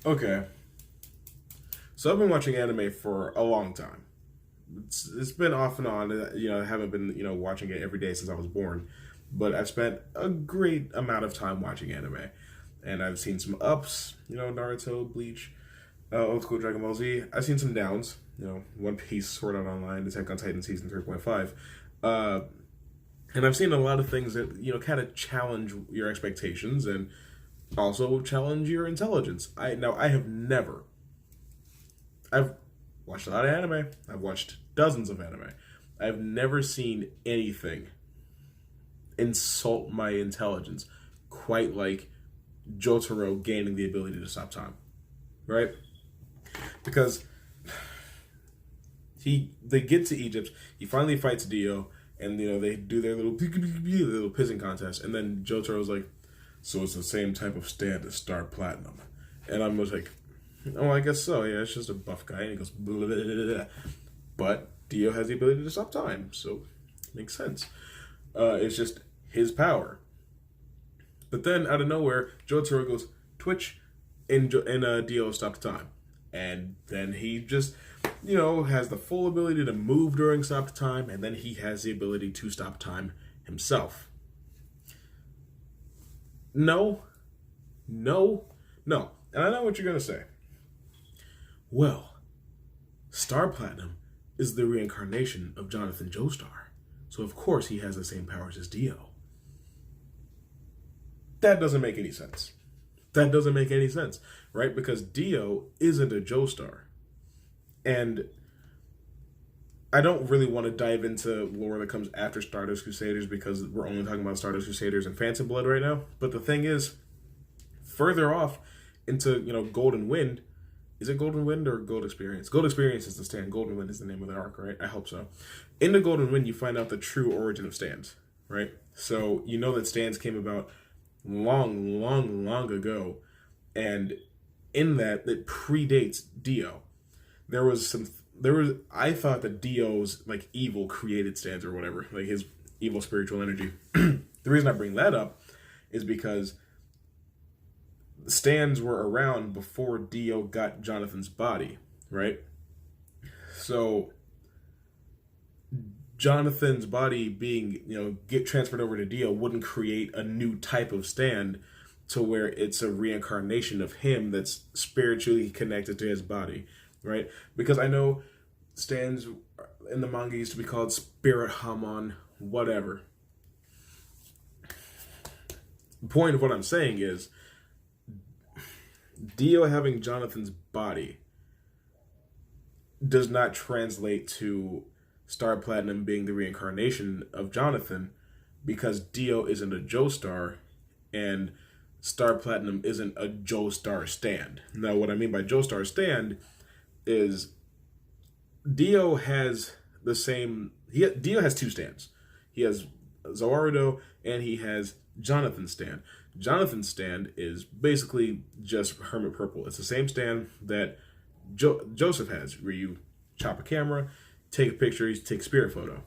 Okay. So I've been watching anime for a long time. It's been off and on. I haven't been watching it every day since I was born, but I've spent a great amount of time watching anime, and I've seen some ups. Naruto, Bleach, Old School Dragon Ball Z. I've seen some downs. One Piece, Sword Art Online, Attack on Titan season 3.5. Uh, and I've seen a lot of things that kind of challenge your expectations and also challenge your intelligence. I have never. I've watched a lot of anime. I've watched dozens of anime. I've never seen anything insult my intelligence quite like Jotaro gaining the ability to stop time, right? Because they get to Egypt, he finally fights Dio, and they do their little pissing contest, and then Jotaro's like, so it's the same type of stand as Star Platinum, and I'm just like, oh, I guess so. Yeah, it's just a buff guy, and he goes, blah, blah, blah, blah. But Dio has the ability to stop time, so makes sense. It's just his power. But then out of nowhere, Jotaro goes Twitch, and Dio stopped time, and then he just has the full ability to move during stop time, and then he has the ability to stop time himself. No, no, no. And I know what you're gonna say. Well, Star Platinum is the reincarnation of Jonathan Joestar, so of course he has the same powers as Dio. That doesn't make any sense. That doesn't make any sense, right? Because Dio isn't a Joestar. And I don't really want to dive into lore that comes after Stardust Crusaders because we're only talking about Stardust Crusaders and Phantom Blood right now. But the thing is, further off into, Golden Wind, is it Golden Wind or Gold Experience? Gold Experience is the stand. Golden Wind is the name of the arc, right? I hope so. In the Golden Wind, you find out the true origin of stands, right? So you know that stands came about long, long, long ago. And in that, it predates Dio. I thought that Dio's like evil created stands or whatever, like his evil spiritual energy. The reason I bring that up is because stands were around before Dio got Jonathan's body, right? So Jonathan's body being, get transferred over to Dio wouldn't create a new type of stand to where it's a reincarnation of him that's spiritually connected to his body, right? Because I know stands in the manga used to be called Spirit Hamon, whatever. The point of what I'm saying is Dio having Jonathan's body does not translate to Star Platinum being the reincarnation of Jonathan because Dio isn't a Joestar and Star Platinum isn't a Joestar stand. Now, what I mean by Joestar stand is Dio has the same. Dio has two stands. He has Zoarudo and he has Jonathan's stand. Jonathan's stand is basically just Hermit Purple. It's the same stand that Joseph has, where you chop a camera, take a picture, you take a spirit photo.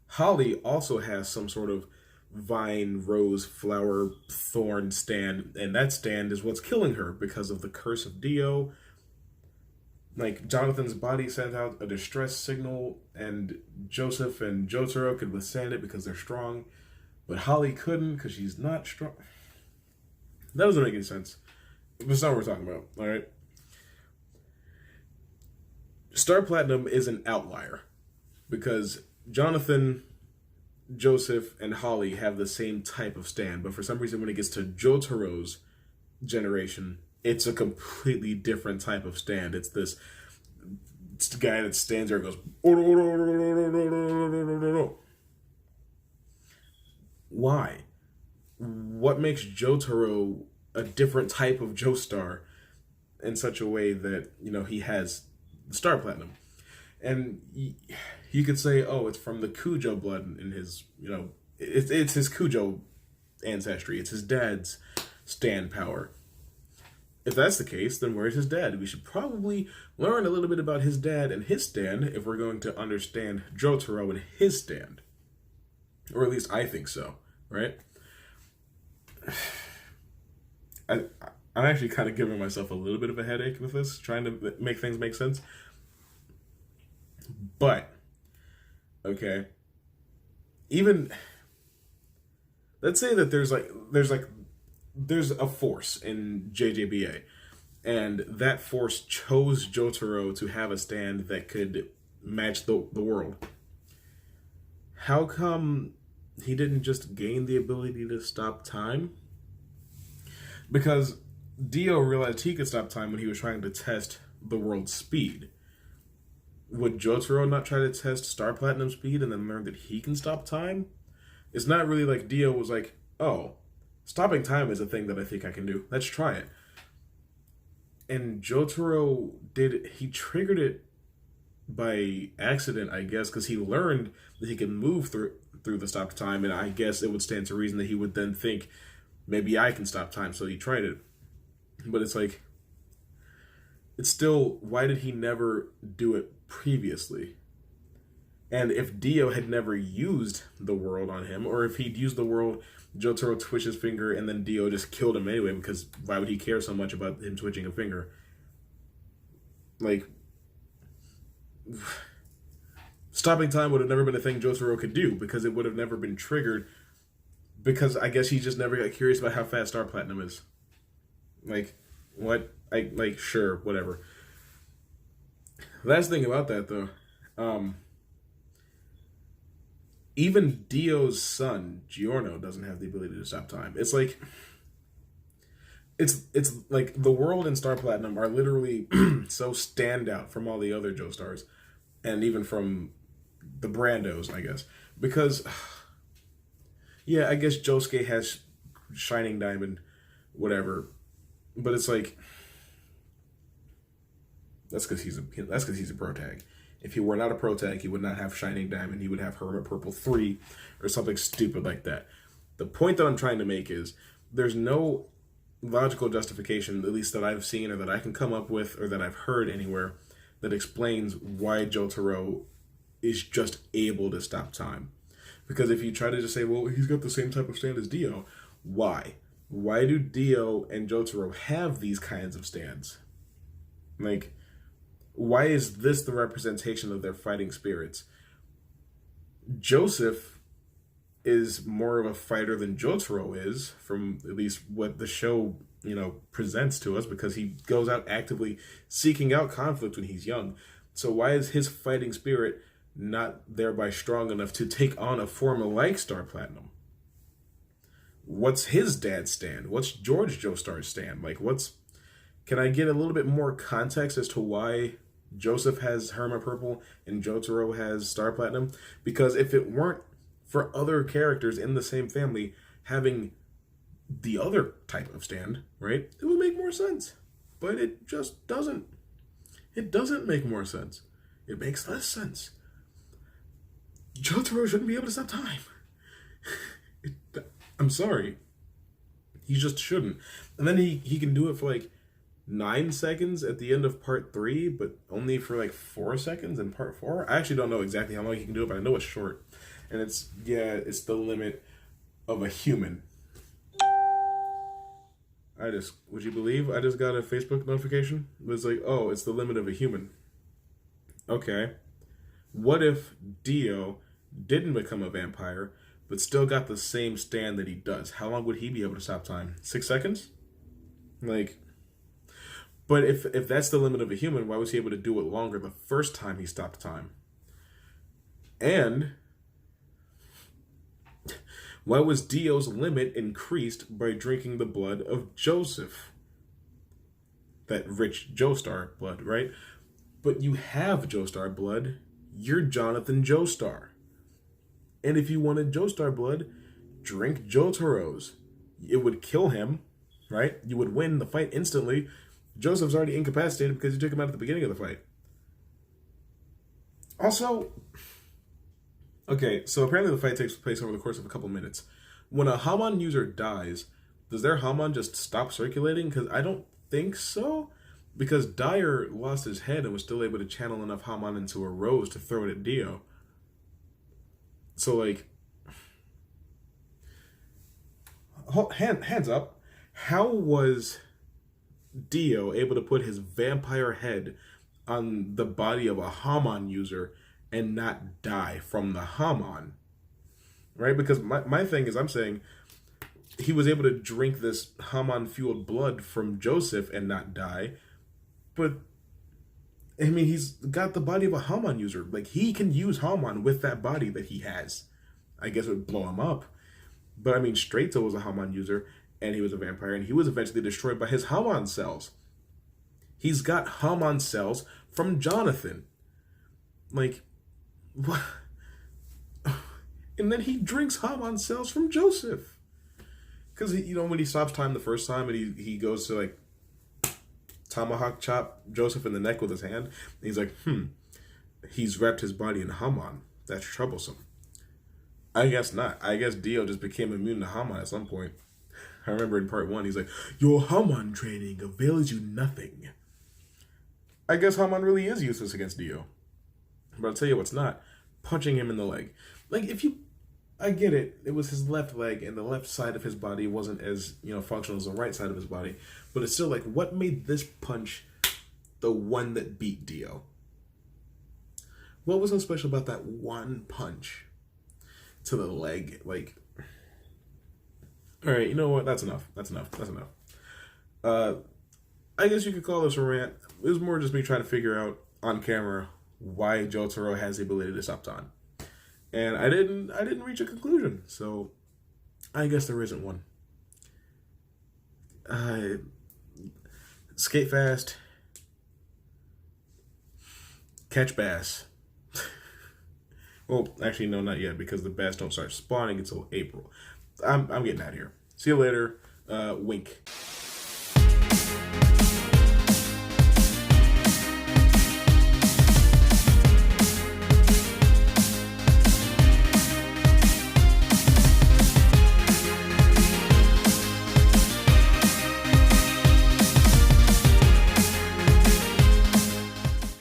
Holly also has some sort of vine, rose, flower, thorn stand, and that stand is what's killing her because of the curse of Dio. Like, Jonathan's body sent out a distress signal, and Joseph and Jotaro could withstand it because they're strong, but Holly couldn't because she's not strong. That doesn't make any sense. That's not what we're talking about, alright? Star Platinum is an outlier because Jonathan, Joseph, and Holly have the same type of stand, but for some reason when it gets to Jotaro's generation, it's a completely different type of stand. It's the guy that stands there and goes, why? What makes Jotaro a different type of Joestar in such a way that, he has the Star Platinum? And you could say, oh, it's from the Kujo blood in his, it's his Kujo ancestry. It's his dad's stand power. If that's the case, then where's his dad? We should probably learn a little bit about his dad and his stand if we're going to understand Jotaro and his stand. Or at least I think so, right? I'm actually kind of giving myself a little bit of a headache with this, trying to make things make sense. But okay, even let's say that there's a force in JJBA, and that force chose Jotaro to have a stand that could match the world. How come he didn't just gain the ability to stop time? Because Dio realized he could stop time when he was trying to test the world's speed. Would Jotaro not try to test Star Platinum's speed and then learn that he can stop time? It's not really like Dio was like, oh, stopping time is a thing that I think I can do. Let's try it. And Jotaro he triggered it by accident, I guess, because he learned that he can move through the stop time, and I guess it would stand to reason that he would then think, maybe I can stop time, so he tried it. But it's like, it's still, why did he never do it previously? And if Dio had never used the world on him, or if he'd used the world, Jotaro twitched his finger and then Dio just killed him anyway, because why would he care so much about him twitching a finger? Like, stopping time would have never been a thing Jotaro could do, because it would have never been triggered, because I guess he just never got curious about how fast Star Platinum is. Like, what? Sure, whatever. Last thing about that, though, even Dio's son, Giorno, doesn't have the ability to stop time. It's like, it's like the world and Star Platinum are literally so standout from all the other Joestars, and even from the Brandos, I guess. Because, yeah, I guess Josuke has Shining Diamond, whatever, but it's like, that's because he's a pro tag. If he were not a pro tag, he would not have Shining Diamond. He would have Hermit Purple 3 or something stupid like that. The point that I'm trying to make is there's no logical justification, at least that I've seen or that I can come up with or that I've heard anywhere, that explains why Jotaro is just able to stop time. Because if you try to just say, well, he's got the same type of stand as Dio, why? Why do Dio and Jotaro have these kinds of stands? Like, why is this the representation of their fighting spirits? Joseph is more of a fighter than Jotaro is, from at least what the show, presents to us, because he goes out actively seeking out conflict when he's young. So why is his fighting spirit not thereby strong enough to take on a form like Star Platinum? What's his dad's stand? What's George Joestar's stand? Like, can I get a little bit more context as to why Joseph has Hermit Purple and Jotaro has Star Platinum? Because if it weren't for other characters in the same family having the other type of stand, right, it would make more sense. But it just doesn't. It doesn't make more sense. It makes less sense. Jotaro shouldn't be able to stop time. I'm sorry. He just shouldn't. And then he can do it for like 9 seconds at the end of part 3, but only for like 4 seconds in part 4. I actually don't know exactly how long he can do it, but I know it's short. And it's the limit of a human. Would you believe I just got a Facebook notification? It was like, oh, it's the limit of a human. Okay. What if Dio didn't become a vampire, but still got the same stand that he does? How long would he be able to stop time? 6 seconds? Like, but if that's the limit of a human, why was he able to do it longer the first time he stopped time? And why was Dio's limit increased by drinking the blood of Joseph? That rich Joestar blood, right? But you have Joestar blood. You're Jonathan Joestar. And if you wanted Joestar blood, drink Jotaro's. It would kill him, right? You would win the fight instantly. Joseph's already incapacitated because you took him out at the beginning of the fight. Also, okay, so apparently the fight takes place over the course of a couple minutes. When a Hamon user dies, does their Hamon just stop circulating? Because I don't think so. Because Dyer lost his head and was still able to channel enough Hamon into a rose to throw it at Dio. So, like, hands up, how was Dio able to put his vampire head on the body of a Hamon user and not die from the Hamon? Right? Because my thing is, I'm saying he was able to drink this Hamon fueled blood from Joseph and not die, but I mean, he's got the body of a Hamon user. Like, he can use Hamon with that body that he has. I guess it would blow him up. But I mean, Strato was a Hamon user, and he was a vampire, and he was eventually destroyed by his Hamon cells. He's got Hamon cells from Jonathan. Like, what? And then he drinks Hamon cells from Joseph. Because, you know, when he stops time the first time, and he goes to, like, tomahawk chop Joseph in the neck with his hand, and he's like, he's wrapped his body in Hamon. That's troublesome. I guess not. I guess Dio just became immune to Hamon at some point. I remember in part 1, he's like, your Hamon training avails you nothing. I guess Hamon really is useless against Dio. But I'll tell you what's not. Punching him in the leg. Like, I get it. It was his left leg, and the left side of his body wasn't as, you know, functional as the right side of his body. But it's still like, what made this punch the one that beat Dio? What was so special about that one punch to the leg? Like, all right, you know what? That's enough. I guess you could call this a rant. It was more just me trying to figure out on camera why Jotaro has the ability to stop time. And I didn't reach a conclusion, so I guess there isn't one. Skate fast, catch bass. Well, actually, no, not yet, because the bass don't start spawning until April. I'm getting out of here. See you later. Wink.